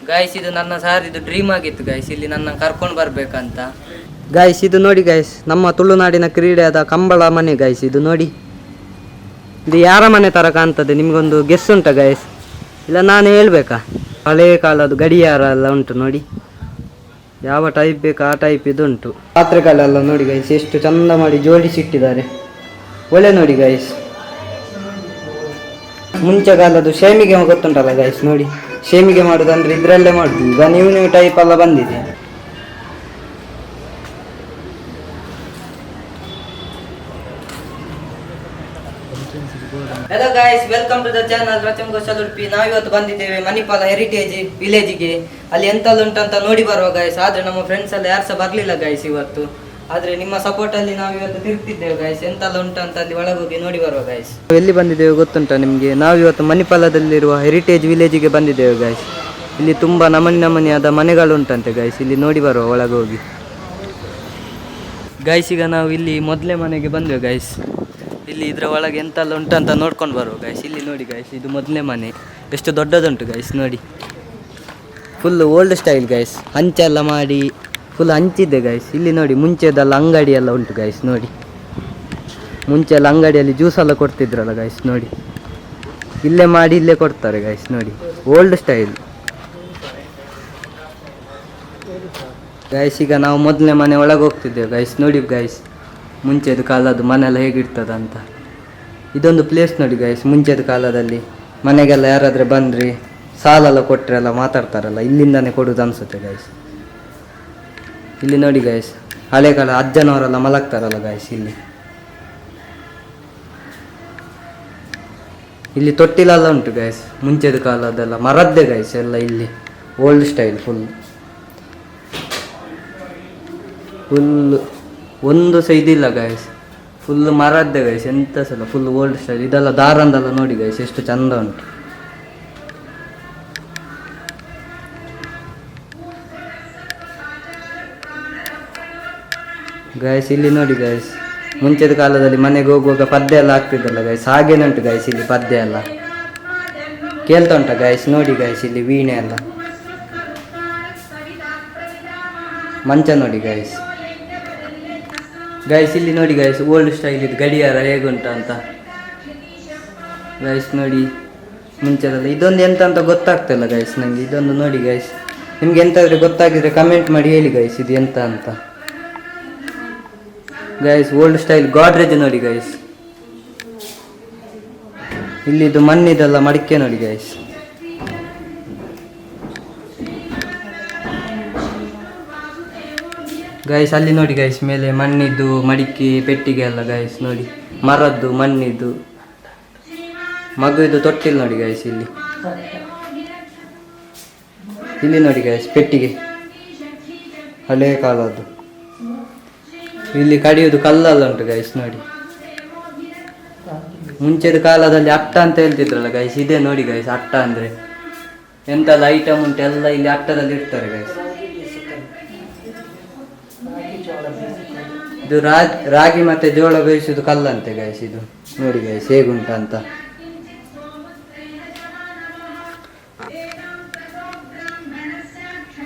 Guys ಇದು ನನ್ನ ಸಾರಿದು dream ಆಗಿತ್ತು ಗಾಯ್ಸ್, ಇಲ್ಲಿ ನನ್ನ ಕರ್ಕೊಂಡು ಬರ್ಬೇಕಂತ. ಗಾಯ್ಸ್ ಇದು ನೋಡಿ ಗಾಯ್ಸ್, ನಮ್ಮ ತುಳುನಾಡಿನ ಕ್ರೀಡೆಯಾದ ಕಂಬಳ ಮನೆ ಗಾಯ್ಸ್. ಇದು ನೋಡಿ, ಇದು ಯಾರ ಮನೆ ತರ ಕಾಣ್ತದೆ ನಿಮ್ಗೊಂದು ಗೆಸ್ ಉಂಟಾ ಗಾಯ್ಸ್? ಇಲ್ಲ ನಾನು ಹೇಳ್ಬೇಕಾ? ಹಳೇ ಕಾಲದ್ದು ಗಡಿಯಾರ ಎಲ್ಲ ಉಂಟು ನೋಡಿ, ಯಾವ ಟೈಪ್ ಬೇಕು ಆ ಟೈಪ್ ಇದು ಉಂಟು. ಪಾತ್ರೆಗಳೆಲ್ಲ ನೋಡಿ ಗೈಸ್ ಎಷ್ಟು ಚಂದ ಮಾಡಿ ಜೋಡಿಸಿಟ್ಟಿದ್ದಾರೆ. ಒಳ್ಳೆ ನೋಡಿ ಗೈಸ್, ಮುಂಚೆ ಕಾಲದ್ದು ಶೇಮಿಗೆ ಗೊತ್ತುಂಟಲ್ಲ ಗೈಸ್, ನೋಡಿ ಶೇಮಿಗೆ ಮಾಡೋದಂದ್ರೆ ಇದ್ರಲ್ಲೇ ಮಾಡುದು. ಈಗ ನೀವು ಟೈಪ್ ಎಲ್ಲ ಬಂದಿದೆ. Hello guys, welcome to the channel Racham Ghoshal Udupi. ನಾವಿವತ್ತು ಬಂದಿದ್ದೇವೆ ಮಣಿಪಾಲ ಹೆರಿಟೇಜ್ ವಿಲೇಜಿಗೆ. ಅಲ್ಲಿ ಎಂತೆಲ್ಲ ಉಂಟಂತ ನೋಡಿ ಬರುವ ಗೈಸ್. ಆದ್ರೆ ನಮ್ಮ ಫ್ರೆಂಡ್ಸ್ ಎಲ್ಲ ಯಾರು ಸಹ ಬರ್ಲಿಲ್ಲ ಗೈಸ್ ಇವತ್ತು. ಆದ್ರೆ ನಿಮ್ಮ ಸಪೋರ್ಟ್ ಅಲ್ಲಿ ನಾವು ಇವತ್ತು ತಿರುಗ್ತಿದ್ದೇವೆ ಗೈಸ್. ಎಂತೆಲ್ಲ ಉಂಟಂತ ಅಲ್ಲಿ ಒಳಗೋಗಿ ನೋಡಿ ಬರುವ ಗೈಸ್. ಎಲ್ಲಿ ಬಂದಿದ್ದೇವೆ ಗೊತ್ತುಂಟ ನಿಮ್ಗೆ? ನಾವಿವತ್ತು ಮಣಿಪಾಲದಲ್ಲಿರುವ ಹೆರಿಟೇಜ್ ವಿಲೇಜಿಗೆ ಬಂದಿದ್ದೇವೆ ಗೈಸ್. ಇಲ್ಲಿ ತುಂಬಾ ನಮನಿಯಾದ ಮನೆಗಳು ಉಂಟಂತೆ ಗೈಸ್. ಇಲ್ಲಿ ನೋಡಿ ಬರುವ ಒಳಗೋಗಿ ಗೈಸ್. ಈಗ ನಾವು ಇಲ್ಲಿ ಮೊದಲೇ ಮನೆಗೆ ಬಂದೆವು ಗೈಸ್. ಇಲ್ಲಿ ಇದರ ಒಳಗೆ ಎಂತೆಲ್ಲ ಉಂಟಂತ ನೋಡ್ಕೊಂಡು ಬರುವ ಗೈಸ್. ಇಲ್ಲಿ ನೋಡಿ ಗೈಸ್, ಇದು ಮೊದಲನೇ ಮನೆ. ಎಷ್ಟು ದೊಡ್ಡದುಂಟು ಗೈಸ್ ನೋಡಿ. ಫುಲ್ ಓಲ್ಡ್ ಸ್ಟೈಲ್ ಗೈಸ್, ಹಂಚೆಲ್ಲ ಮಾಡಿ ಫುಲ್ ಹಂಚಿದೆ ಗೈಸ್. ಇಲ್ಲಿ ನೋಡಿ ಮುಂಚೆದೆಲ್ಲ ಅಂಗಡಿ ಎಲ್ಲ ಉಂಟು ಗೈಸ್. ನೋಡಿ ಮುಂಚೆ ಎಲ್ಲ ಅಂಗಡಿಯಲ್ಲಿ ಜ್ಯೂಸ್ ಎಲ್ಲ ಕೊಡ್ತಿದ್ರಲ್ಲ ಗೈಸ್. ನೋಡಿ ಇಲ್ಲೇ ಮಾಡಿ ಇಲ್ಲೇ ಕೊಡ್ತಾರೆ ಗೈಸ್. ನೋಡಿ ಓಲ್ಡ್ ಸ್ಟೈಲ್ ಗೈಸ್. ಈಗ ನಾವು ಮೊದಲನೇ ಮನೆ ಒಳಗೆ ಹೋಗ್ತಿದ್ದೇವೆ ಗೈಸ್. ನೋಡಿ ಗೈಸ್, ಮುಂಚೆದು ಕಾಲದ್ದು ಮನೆ ಎಲ್ಲ ಹೇಗಿರ್ತದಂತ. ಇದೊಂದು ಪ್ಲೇಸ್ ನೋಡಿ ಗೈಸ್. ಮುಂಚೆದು ಕಾಲದಲ್ಲಿ ಮನೆಗೆಲ್ಲ ಯಾರಾದರೆ ಬಂದ್ರಿ ಸಾಲೆಲ್ಲ ಕೊಟ್ಟರೆ ಎಲ್ಲ ಮಾತಾಡ್ತಾರಲ್ಲ, ಇಲ್ಲಿಂದಾನೆ ಕೊಡೋದು ಅನ್ಸುತ್ತೆ ಗೈಸ್. ಇಲ್ಲಿ ನೋಡಿ ಗೈಸ್, ಹಳೆ ಕಾಲ ಅಜ್ಜನವರೆಲ್ಲ ಮಲಗ್ತಾರಲ್ಲ ಗೈಸ್. ಇಲ್ಲಿ ತೊಟ್ಟಿಲೆಲ್ಲ ಉಂಟು ಗೈಸ್. ಮುಂಚೆದು ಕಾಲದೆಲ್ಲ ಮರದ್ದೇ ಗೈಸ್ ಎಲ್ಲ. ಇಲ್ಲಿ ಓಲ್ಡ್ ಸ್ಟೈಲ್ ಫುಲ್ ಒಂದು ಸಹ ಇದಿಲ್ಲ ಗೈಸ್, ಫುಲ್ ಮರದ್ದೆ ಗೈಸ್. ಎಂತ ಸಲ ಫುಲ್ ಓಲ್ಡ್ ಸ್ಟೈಲ್. ಇದೆಲ್ಲ ದಾರಂದೆಲ್ಲ ನೋಡಿ ಗೈಸ್ ಎಷ್ಟು ಚಂದ ಉಂಟು ಗೈಸ್. ಇಲ್ಲಿ ನೋಡಿ ಗೈಸ್, ಮುಂಚೆದ ಕಾಲದಲ್ಲಿ ಮನೆಗೆ ಹೋಗುವಾಗ ಪದ್ಯ ಎಲ್ಲ ಆಗ್ತಿದ್ದಲ್ಲ ಗೈಸ್, ಹಾಗೇನೆ ಉಂಟು ಗೈಸ್. ಇಲ್ಲಿ ಪದ್ಯ ಎಲ್ಲ ಕೇಳ್ತಾ ಉಂಟ ಗೈಸ್. ನೋಡಿ ಗೈಸ್, ಇಲ್ಲಿ ವೀಣೆ ಎಲ್ಲ, ಮಂಚ ನೋಡಿ ಗೈಸ್. ಗೈಸ್ ಇಲ್ಲಿ ನೋಡಿ ಗೈಸ್, ಓಲ್ಡ್ ಸ್ಟೈಲ್ ಇದು ಗಡಿಯಾರ ಹೇಗುಂಟ ಅಂತ ಗೈಸ್. ನೋಡಿ ಮುಂಚೆಲ್ಲ ಇದೊಂದು ಎಂತ ಅಂತ ಗೊತ್ತಾಗ್ತಿಲ್ಲ ಗೈಸ್ ನನಗೆ. ಇದೊಂದು ನೋಡಿ ಗೈಸ್, ನಿಮ್ಗೆ ಎಂತಾದ್ರೆ ಗೊತ್ತಾಗಿದ್ರೆ ಕಮೆಂಟ್ ಮಾಡಿ ಹೇಳಿ ಗೈಸ್, ಇದು ಎಂತ ಅಂತ ಗೈಸ್. ಓಲ್ಡ್ ಸ್ಟೈಲ್ ಗಾಡ್ರೇಜ್ ನೋಡಿ ಗೈಸ್. ಇಲ್ಲಿದು ಮಣ್ಣಿದೆಲ್ಲ ಮಡಿಕೆ ನೋಡಿ ಗೈಸ್. ಗೈಸ್ ಅಲ್ಲಿ ನೋಡಿ ಗೈಸ್, ಮೇಲೆ ಮಣ್ಣಿದ್ದು ಮಡಿಕೆ ಪೆಟ್ಟಿಗೆ ಎಲ್ಲ ಗೈಸ್. ನೋಡಿ ಮರದ್ದು ಮಣ್ಣಿದ್ದು ಮಗುವಿದು ತೊಟ್ಟಿಲ್ ನೋಡಿ ಗೈಸ್. ಇಲ್ಲಿ ನೋಡಿ ಗೈಸ್ ಪೆಟ್ಟಿಗೆ ಹಳೇ ಕಾಲದ್ದು. ಇಲ್ಲಿ ಕಡಿಯುವುದು ಕಲ್ಲಲ್ಲ ಉಂಟು ಗೈಸ್. ನೋಡಿ ಮುಂಚೆದ ಕಾಲದಲ್ಲಿ ಅಟ್ಟ ಅಂತ ಹೇಳ್ತಿದ್ರಲ್ಲ ಗೈಸ್, ಇದೇ ನೋಡಿ ಗೈಸ್ ಅಟ್ಟ ಅಂದ್ರೆ. ಎಂತೆಲ್ಲ ಐಟಮ್ ಉಂಟು ಎಲ್ಲ ಇಲ್ಲಿ ಅಟ್ಟದಲ್ಲಿ ಇಡ್ತಾರೆ ಗೈಸ್. ಇದು ರಾಗಿ ಮತ್ತೆ ಜೋಳ ಬೇಯಿಸುದು ಕಲ್ಲಂತೆ ಗೈಸ್. ಇದು ನೋಡಿ ಗೈಸ್ ಹೇಗುಂಟ ಅಂತ.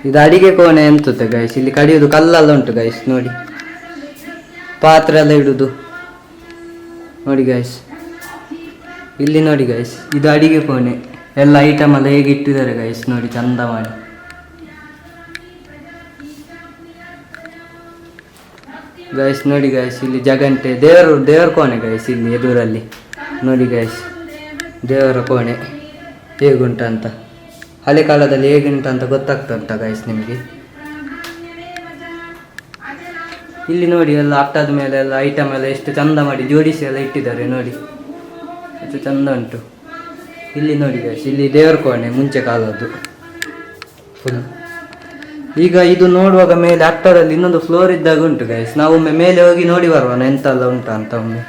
ಇದು ಅಡಿಗೆ ಕೋಣೆ ಎಂತುತ್ತೆ ಗೈಸ್. ಇಲ್ಲಿ ಕಡಿಯುವುದು ಕಲ್ಲಲ್ಲ ಉಂಟು ಗೈಸ್. ನೋಡಿ ಪಾತ್ರೆ ಎಲ್ಲ ಇಡುದು ನೋಡಿ ಗೈಸ್. ಇಲ್ಲಿ ನೋಡಿ ಗೈಸ್, ಇದು ಅಡಿಗೆ ಕೋಣೆ. ಎಲ್ಲ ಐಟಮ್ ಎಲ್ಲ ಹೇಗೆ ಇಟ್ಟಿದ್ದಾರೆ ಗೈಸ್ ನೋಡಿ ಚಂದ ಮಾಡಿ. ಗೈಸ್ ನೋಡಿ ಗೈಸ್, ಇಲ್ಲಿ ಜಗಂಟೆ ದೇವರ ಕೋಣೆ ಗೈಸ್. ಇಲ್ಲಿ ಎದುರಲ್ಲಿ ನೋಡಿ ಗೈಸ್, ದೇವರ ಕೋಣೆ ಹೇಗುಂಟ ಅಂತ. ಹಳೆ ಕಾಲದಲ್ಲಿ ಹೇಗುಂಟ ಅಂತ ಗೊತ್ತಾಗ್ತಾ ಉಂಟಾ ಗೈಸ್ ನಿಮಗೆ? ಇಲ್ಲಿ ನೋಡಿ ಎಲ್ಲ ಅಟ್ಟದ ಮೇಲೆ ಎಲ್ಲ ಐಟಮ್ ಎಲ್ಲ ಎಷ್ಟು ಚಂದ ಮಾಡಿ ಜೋಡಿಸಿ ಎಲ್ಲ ಇಟ್ಟಿದ್ದಾರೆ ನೋಡಿ, ಎಷ್ಟು ಚಂದ ಉಂಟು. ಇಲ್ಲಿ ನೋಡಿ ಗೈಸ್, ಇಲ್ಲಿ ದೇವರ ಕೋಣೆ ಮುಂಚೆ ಕಾಲದ್ದು ಫುಲ್. ಈಗ ಇದು ನೋಡುವಾಗ ಮೇಲೆ ಅಟ್ಟದಲ್ಲಿ ಇನ್ನೊಂದು ಫ್ಲೋರ್ ಇದ್ದಾಗ ಉಂಟು ಗೈಸ್. ನಾವು ಒಮ್ಮೆ ಮೇಲೆ ಹೋಗಿ ನೋಡಿ ಬರುವನ ಎಂತೆಲ್ಲ ಉಂಟು ಅಂತ. ಒಮ್ಮೆ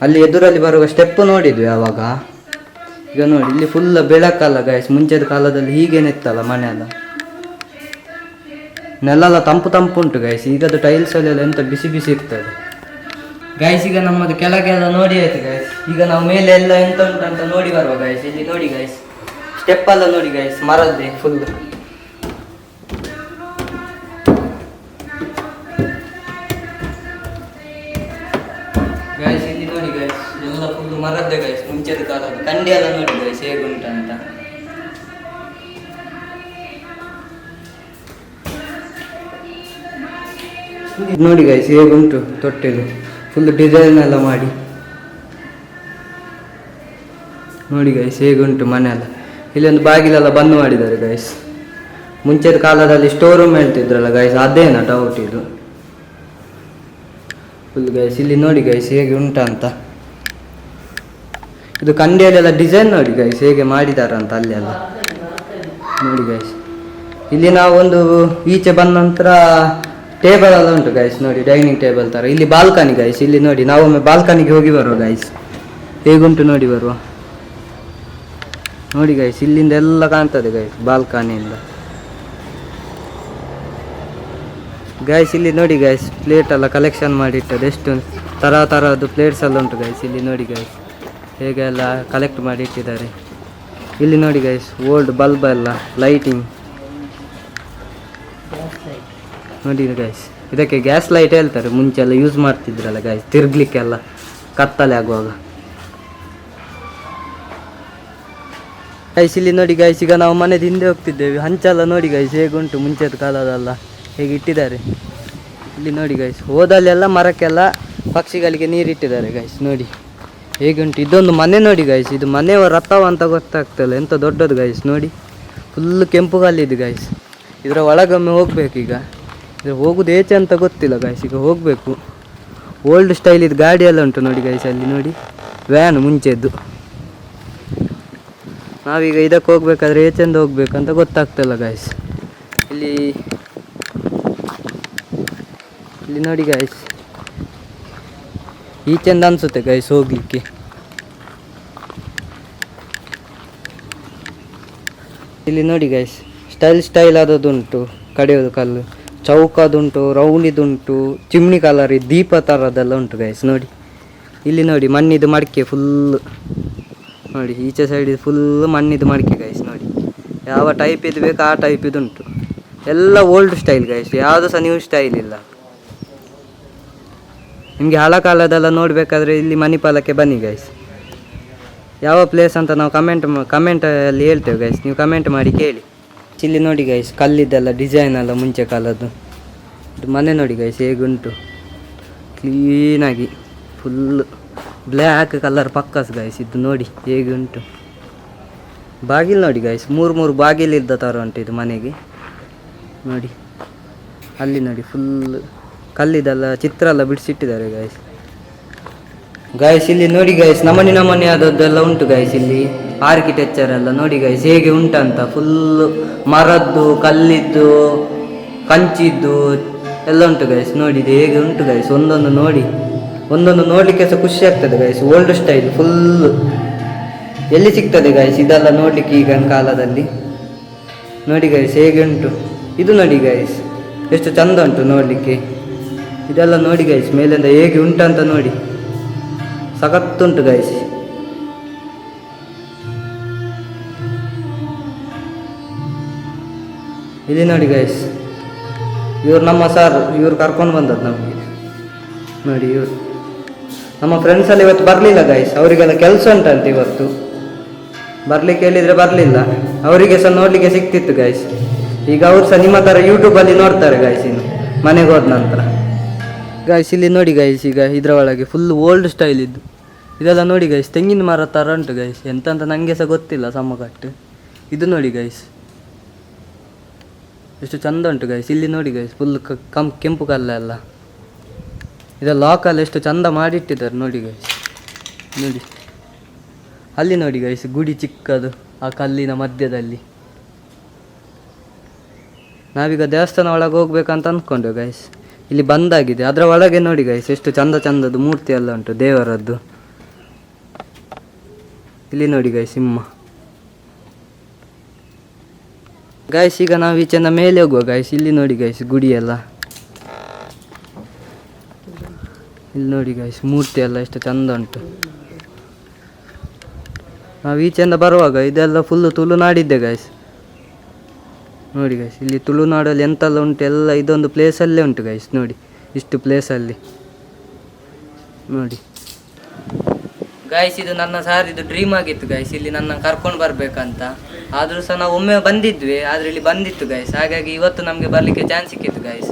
ಅಲ್ಲಿ ಎದುರಲ್ಲಿ ಬರುವ ಸ್ಟೆಪ್ ನೋಡಿದ್ವಿ ಆವಾಗ. ಈಗ ನೋಡಿ ಇಲ್ಲಿ ಫುಲ್ ಬೆಳಕಲ್ಲ ಗೈಸ್. ಮುಂಚೆದ ಕಾಲದಲ್ಲಿ ಹೀಗೇನಿತ್ತಲ್ಲ ಮನೆ ಎಲ್ಲ, ನೆಲೆಲ್ಲ ತಂಪು ಉಂಟು ಗೈಸ್. ಈಗದು ಟೈಲ್ಸ್ ಅಲ್ಲೆಲ್ಲ ಎಂತ ಬಿಸಿ ಇರ್ತದೆ ಗೈಸ್. ಈಗ ನಮ್ಮದು ಕೆಳಗೆಲ್ಲ ನೋಡಿ ಆಯ್ತು ಗೈಸ್. ಈಗ ನಾವು ಮೇಲೆ ಎಲ್ಲ ಎಂತ ಉಂಟು ಅಂತ ನೋಡಿ ಬರುವ ಗೈಸ್. ಇಲ್ಲಿ ನೋಡಿ ಗೈಸ್, ಸ್ಟೆಪ್ ಎಲ್ಲ ನೋಡಿ ಗೈಸ್, ಮರದ್ದೇ ಫುಲ್ ಮರದ್ದೆ ಗೈಸ್, ಮುಂಚೆದ ಕಾಲದ್ದು ಕಂಡಿ ಎಲ್ಲ ನೋಡಿ ಗೈಸ್ ಹೇಗುಂಟಂತ. ನೋಡಿ ಗೈಸ್ ಹೇಗುಂಟು ತೊಟ್ಟಿಲು, ಫುಲ್ ಡಿಸೈನ್ ಎಲ್ಲ ಮಾಡಿ ನೋಡಿ ಗೈಸ್ ಹೇಗುಂಟು ಮನೆ ಎಲ್ಲ. ಇಲ್ಲೊಂದು ಬಾಗಿಲೆಲ್ಲ ಬಂದ್ ಮಾಡಿದ್ದಾರೆ ಗೈಸ್. ಮುಂಚೆದ ಕಾಲದಲ್ಲಿ ಸ್ಟೋರ್ ರೂಮ್ ಹೇಳ್ತಿದ್ರಲ್ಲ ಗೈಸ್, ಅದೇನಾ ಡೌಟ್ ಇದು ಫುಲ್ ಗೈಸ್. ಇಲ್ಲಿ ನೋಡಿ ಗೈಸ್ ಹೇಗೆ ಉಂಟಂತ. ಇದು ಕಂಡಿಯಲ್ಲೆಲ್ಲ ಡಿಸೈನ್ ನೋಡಿ ಗೈಸ್ ಹೇಗೆ ಮಾಡಿದಾರಂತ ಅಲ್ಲೆಲ್ಲ ನೋಡಿ ಗೈಸ್. ಇಲ್ಲಿ ನಾವು ಒಂದು ಈಚೆ ಬಂದ ನಂತರ ಟೇಬಲ್ ಎಲ್ಲ ಉಂಟು ಗೈಸ್ ನೋಡಿ, ಡೈನಿಂಗ್ ಟೇಬಲ್ ಥರ. ಇಲ್ಲಿ ಬಾಲ್ಕನಿ ಗೈಸ್, ಇಲ್ಲಿ ನೋಡಿ ನಾವೊಮ್ಮೆ ಬಾಲ್ಕನಿಗೆ ಹೋಗಿ ಬರುವ ಗೈಸ್, ಹೇಗುಂಟು ನೋಡಿ ಬರುವ ನೋಡಿ ಗೈಸ್. ಇಲ್ಲಿಂದ ಎಲ್ಲ ಕಾಣ್ತದೆ ಗೈಸ್ ಬಾಲ್ಕನಿಯಿಂದ ಗೈಸ್. ಇಲ್ಲಿ ನೋಡಿ ಗೈಸ್ ಪ್ಲೇಟ್ ಎಲ್ಲ ಕಲೆಕ್ಷನ್ ಮಾಡಿಟ್ಟದು, ಎಷ್ಟು ಥರದ್ದು ಪ್ಲೇಟ್ಸ್ ಎಲ್ಲ ಉಂಟು ಗೈಸ್. ಇಲ್ಲಿ ನೋಡಿ ಗೈಸ್ ಹೇಗೆಲ್ಲ ಕಲೆಕ್ಟ್ ಮಾಡಿ ಇಟ್ಟಿದ್ದಾರೆ. ಇಲ್ಲಿ ನೋಡಿ ಗೈಸ್ ಓಲ್ಡ್ ಬಲ್ಬ್ ಎಲ್ಲ ಲೈಟಿಂಗ್ ನೋಡಿ ಗೈಸ್. ಇದಕ್ಕೆ ಗ್ಯಾಸ್ ಲೈಟ್ ಹೇಳ್ತಾರೆ, ಮುಂಚೆಲ್ಲ ಯೂಸ್ ಮಾಡ್ತಿದ್ರಲ್ಲ ಗೈಸ್ ತಿರ್ಗ್ಲಿಕ್ಕೆಲ್ಲ ಕತ್ತಲೆ ಆಗುವಾಗ ಗೈಸ್. ಇಲ್ಲಿ ನೋಡಿ ಗೈಸ್ ಈಗ ನಾವು ಮನೆದ ಹಿಂದೆ ಹೋಗ್ತಿದ್ದೇವೆ. ಹಂಚೆಲ್ಲ ನೋಡಿ ಗೈಸ್ ಹೇಗುಂಟು, ಮುಂಚೆದ ಕಾಲದಲ್ಲ ಹೇಗೆ ಇಟ್ಟಿದ್ದಾರೆ. ಇಲ್ಲಿ ನೋಡಿ ಗೈಸ್ ಹೋದಲ್ಲೆಲ್ಲ ಮರಕ್ಕೆಲ್ಲ ಪಕ್ಷಿಗಳಿಗೆ ನೀರಿಟ್ಟಿದ್ದಾರೆ ಗೈಸ್ ನೋಡಿ ಹೇಗುಂಟು. ಇದೊಂದು ಮನೆ ನೋಡಿ ಗೈಸ್, ಇದು ಮನೆಯ ರಥವ ಅಂತ ಗೊತ್ತಾಗ್ತಲ್ಲ, ಎಂತ ದೊಡ್ಡದು ಗೈಸ್ ನೋಡಿ. ಫುಲ್ ಕೆಂಪು ಕಲ್ಲಿದೆ ಗೈಸ್. ಇದರ ಒಳಗೊಮ್ಮೆ ಹೋಗ್ಬೇಕು ಈಗ, ಇದ್ರ ಹೋಗುದು ಏಚೆ ಅಂತ ಗೊತ್ತಿಲ್ಲ ಗೈಸ್, ಈಗ ಹೋಗಬೇಕು. ಓಲ್ಡ್ ಸ್ಟೈಲ್ ಇದು ಗಾಡಿ ಎಲ್ಲ ಉಂಟು ನೋಡಿ ಗೈಸ್. ಅಲ್ಲಿ ನೋಡಿ ವ್ಯಾನ್ ಮುಂಚೆದ್ದು. ನಾವೀಗ ಇದಕ್ಕೆ ಹೋಗ್ಬೇಕಾದ್ರೆ ಏಚೆಂದ ಹೋಗ್ಬೇಕಂತ ಗೊತ್ತಾಗ್ತಿಲ್ಲ ಗೈಸ್. ಇಲ್ಲಿ ನೋಡಿ ಗೈಸ್ ಈಚೆಂದ ಅನ್ಸುತ್ತೆ ಗೈಸ್ ಹೋಗ್ಲಿಕ್ಕೆ. ಇಲ್ಲಿ ನೋಡಿ ಗೈಸ್ ಸ್ಟೈಲ್ ಆದದುಂಟು, ಕಡಿಯೋದು ಕಲ್ಲು ಚೌಕದುಂಟು, ರೌಂಡಿದುಂಟು, ಚಿಮ್ನಿ ಕಲರ್ ದೀಪ ಥರದ್ದೆಲ್ಲ ಉಂಟು ಗೈಸ್ ನೋಡಿ. ಇಲ್ಲಿ ನೋಡಿ ಮಣ್ಣಿದು ಮಡಿಕೆ ಫುಲ್ ನೋಡಿ, ಈಚೆ ಸೈಡ್ ಫುಲ್ ಮಣ್ಣಿದು ಮಡಿಕೆ ಗೈಸ್ ನೋಡಿ. ಯಾವ ಟೈಪ್ ಇದು ಬೇಕು ಆ ಟೈಪ್ ಇದುಂಟು. ಎಲ್ಲ ಓಲ್ಡ್ ಸ್ಟೈಲ್ ಗೈಸ್, ಯಾವುದು ಸಹ ನ್ಯೂ ಸ್ಟೈಲ್ ಇಲ್ಲ. ನಿಮಗೆ ಹಳ ಕಾಲದೆಲ್ಲ ನೋಡಬೇಕಾದ್ರೆ ಇಲ್ಲಿ ಮಣಿಪಾಲಕ್ಕೆ ಬನ್ನಿ ಗೈಸ್. ಯಾವ ಪ್ಲೇಸ್ ಅಂತ ನಾವು ಕಮೆಂಟಲ್ಲಿ ಹೇಳ್ತೇವೆ ಗೈಸ್, ನೀವು ಕಮೆಂಟ್ ಮಾಡಿ ಕೇಳಿ. ಇಲ್ಲಿ ನೋಡಿ ಗೈಸ್ ಕಲ್ಲಿದ್ದೆಲ್ಲ ಡಿಸೈನ್ ಎಲ್ಲ ಮುಂಚೆ ಕಾಲದ್ದು. ಇದು ಮನೆ ನೋಡಿ ಗೈಸ್ ಹೇಗುಂಟು, ಕ್ಲೀನಾಗಿ ಫುಲ್ ಬ್ಲ್ಯಾಕ್ ಕಲರ್ ಪಕ್ಕಸ್ ಗೈಸ್. ಇದು ನೋಡಿ ಹೇಗೆ ಉಂಟು. ಬಾಗಿಲು ನೋಡಿ ಗೈಸ್, ಮೂರು ಬಾಗಿಲಿದ್ದ ಥರ ಉಂಟು ಇದು ಮನೆಗೆ ನೋಡಿ. ಅಲ್ಲಿ ನೋಡಿ ಫುಲ್ ಕಲ್ಲಿದೆಲ್ಲ ಚಿತ್ರ ಎಲ್ಲ ಬಿಡಿಸಿಟ್ಟಿದ್ದಾರೆ ಗೈಸ್. ಇಲ್ಲಿ ನೋಡಿ ಗೈಸ್ ನಮನಿ ಆದದ್ದೆಲ್ಲ ಉಂಟು ಗೈಸ್. ಇಲ್ಲಿ ಆರ್ಕಿಟೆಕ್ಚರ್ ಎಲ್ಲ ನೋಡಿ ಗೈಸ್ ಹೇಗೆ ಉಂಟಂತ. ಫುಲ್ ಮರದ್ದು, ಕಲ್ಲಿದ್ದು, ಕಂಚಿದ್ದು ಎಲ್ಲ ಉಂಟು ಗೈಸ್ ನೋಡಿ. ಇದು ಹೇಗೆ ಉಂಟು ಗೈಸ್, ಒಂದೊಂದು ನೋಡಲಿಕ್ಕೆ ಸಹ ಖುಷಿ ಆಗ್ತದೆ ಗೈಸ್. ಓಲ್ಡ್ ಸ್ಟೈಲ್ ಫುಲ್ ಎಲ್ಲಿ ಸಿಗ್ತದೆ ಗೈಸ್ ಇದೆಲ್ಲ ನೋಡಲಿಕ್ಕೆ ಈಗಿನ ಕಾಲದಲ್ಲಿ. ನೋಡಿ ಗೈಸ್ ಹೇಗೆ ಉಂಟು. ಇದು ನೋಡಿ ಗೈಸ್ ಎಷ್ಟು ಚಂದ ಉಂಟು ನೋಡಲಿಕ್ಕೆ. ಇದೆಲ್ಲ ನೋಡಿ ಗೈಸ್ ಮೇಲಿಂದ ಹೇಗೆ ಉಂಟಂತ ನೋಡಿ, ಸಖತ್ತುಂಟು ಗೈಸ್. ಇಲ್ಲಿ ನೋಡಿ ಗೈಸ್ ಇವ್ರು ನಮ್ಮ ಸರ್, ಇವ್ರು ಕರ್ಕೊಂಡು ಬಂದದ್ದು ನಮಗೆ ನೋಡಿ. ಇವರು ನಮ್ಮ ಫ್ರೆಂಡ್ಸಲ್ಲಿ ಇವತ್ತು ಬರಲಿಲ್ಲ ಗೈಸ್, ಅವರಿಗೆಲ್ಲ ಕೆಲಸ ಉಂಟಂತೆ ಇವತ್ತು. ಬರಲಿಕ್ಕೆ ಹೇಳಿದರೆ ಬರಲಿಲ್ಲ. ಅವರಿಗೆ ಸಹ ನೋಡಲಿಕ್ಕೆ ಸಿಕ್ತಿತ್ತು ಗೈಸ್. ಈಗ ಅವ್ರು ಸಹ ನಿಮ್ಮ ಥರ ಯೂಟ್ಯೂಬಲ್ಲಿ ನೋಡ್ತಾರೆ ಗೈಸ್ ಇನ್ನು ಮನೆಗೆ ಹೋದ ನಂತರ ಗೈಸ್. ಇಲ್ಲಿ ನೋಡಿ ಗೈಸ್ ಈಗ ಇದರ ಒಳಗೆ ಫುಲ್ ಓಲ್ಡ್ ಸ್ಟೈಲ್ ಇದ್ದು ಇದೆಲ್ಲ ನೋಡಿ ಗೈಸ್ ತೆಂಗಿನ ಮರ ಥರ ಉಂಟು ಗೈಸ್. ಎಂತಂತ ನನಗೆ ಸಹ ಗೊತ್ತಿಲ್ಲ ಸಮಕಟ್ಟು. ಇದು ನೋಡಿ ಗೈಸ್ ಎಷ್ಟು ಚಂದ ಉಂಟು ಗೈಸ್. ಇಲ್ಲಿ ನೋಡಿ ಗೈಸ್ ಫುಲ್ ಕೆಂಪು ಕಲ್ಲೆಲ್ಲ. ಇದೆಲ್ಲ ಲಾಕಲ್ಲಿ ಎಷ್ಟು ಚಂದ ಮಾಡಿಟ್ಟಿದ್ದಾರೆ ನೋಡಿ ಗೈಸ್. ನೋಡಿ ಅಲ್ಲಿ ನೋಡಿ ಗೈಸ್ ಗುಡಿ ಚಿಕ್ಕದು ಆ ಕಲ್ಲಿನ ಮಧ್ಯದಲ್ಲಿ. ನಾವೀಗ ದೇವಸ್ಥಾನ ಒಳಗೆ ಹೋಗ್ಬೇಕಂತ ಅಂದ್ಕೊಂಡ್ವಿ ಗೈಸ್. ಇಲ್ಲಿ ಬಂದಾಗಿದೆ. ಅದರ ಒಳಗೆ ನೋಡಿ ಗೈಸ್ ಎಷ್ಟು ಚಂದದ್ದು ಮೂರ್ತಿ ಎಲ್ಲ ಉಂಟು ದೇವರದ್ದು. ಇಲ್ಲಿ ನೋಡಿ ಗೈಸ್ ಸಿಂಹ ಗೈಸ್. ಈಗ ನಾವು ಈಚೆಂದ ಮೇಲೆ ಹೋಗುವ ಗೈಸ್. ಇಲ್ಲಿ ನೋಡಿ ಗೈಸ್ ಗುಡಿ ಎಲ್ಲ. ಇಲ್ಲಿ ನೋಡಿ ಗೈಸ್ ಮೂರ್ತಿ ಎಲ್ಲ ಎಷ್ಟು ಚಂದ ಉಂಟು. ನಾವು ಈಚೆಂದ ಬರುವಾಗ ಇದೆಲ್ಲ ಫುಲ್ಲು ತುಳುನಾಡಿದ್ದೆ ಗೈಸ್. ನೋಡಿ ಗೈಸ್ ಇಲ್ಲಿ ತುಳುನಾಡಲ್ಲಿ ಎಂತೆಲ್ಲ ಉಂಟು ಎಲ್ಲ ಇದೊಂದು ಪ್ಲೇಸಲ್ಲೇ ಉಂಟು ಗೈಸ್. ನೋಡಿ ಇಷ್ಟು ಪ್ಲೇಸಲ್ಲಿ ನೋಡಿ ಗಾಯ್ಸ್ ಇದು ನನ್ನ ಸಾರಿದು ಡ್ರೀಮ್ ಆಗಿತ್ತು ಗಾಯ್ಸ್, ಇಲ್ಲಿ ನನ್ನ ಕರ್ಕೊಂಡು ಬರ್ಬೇಕಂತ. ಆದರೂ ಸಹ ನಾವು ಒಮ್ಮೆ ಬಂದಿದ್ವಿ, ಆದರೆ ಇಲ್ಲಿ ಬಂದಿತ್ತು ಗಾಯ್ಸ್. ಹಾಗಾಗಿ ಇವತ್ತು ನಮಗೆ ಬರಲಿಕ್ಕೆ ಚಾನ್ಸ್ ಸಿಕ್ಕಿತ್ತು ಗಾಯ್ಸ್.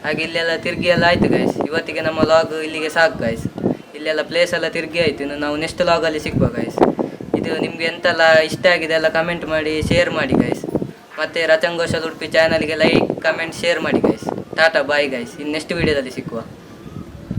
ಹಾಗೆ ಇಲ್ಲೆಲ್ಲ ತಿರುಗಿ ಎಲ್ಲ ಆಯಿತು ಗಾಯ್ಸ್. ಇವತ್ತಿಗೆ ನಮ್ಮ ಲಾಗ್ ಇಲ್ಲಿಗೆ ಸಾಕು ಗಾಯ್ಸ್. ಇಲ್ಲೆಲ್ಲ ಪ್ಲೇಸ್ ಎಲ್ಲ ತಿರುಗಿ ಆಯಿತು. ಇನ್ನು ನಾವು ನೆಕ್ಸ್ಟ್ ಲಾಗಲ್ಲಿ ಸಿಗ್ಬೋ ಗಾಯ್ಸ್. ಇದು ನಿಮಗೆ ಎಂತೆಲ್ಲ ಇಷ್ಟ ಆಗಿದೆ ಎಲ್ಲ ಕಮೆಂಟ್ ಮಾಡಿ ಶೇರ್ ಮಾಡಿ ಗಾಯ್ಸ್. ಮತ್ತು ರಚನ್ ಘೋಷಾಲ್ ಉಡುಪಿ ಚಾನಲ್ಗೆ ಲೈಕ್ ಕಮೆಂಟ್ ಶೇರ್ ಮಾಡಿ ಗಾಯ್ಸ್. Tata bye guys. ಇನ್ನು ನೆಕ್ಸ್ಟ್ ವೀಡಿಯೋದಲ್ಲಿ ಸಿಕ್ಕುವ.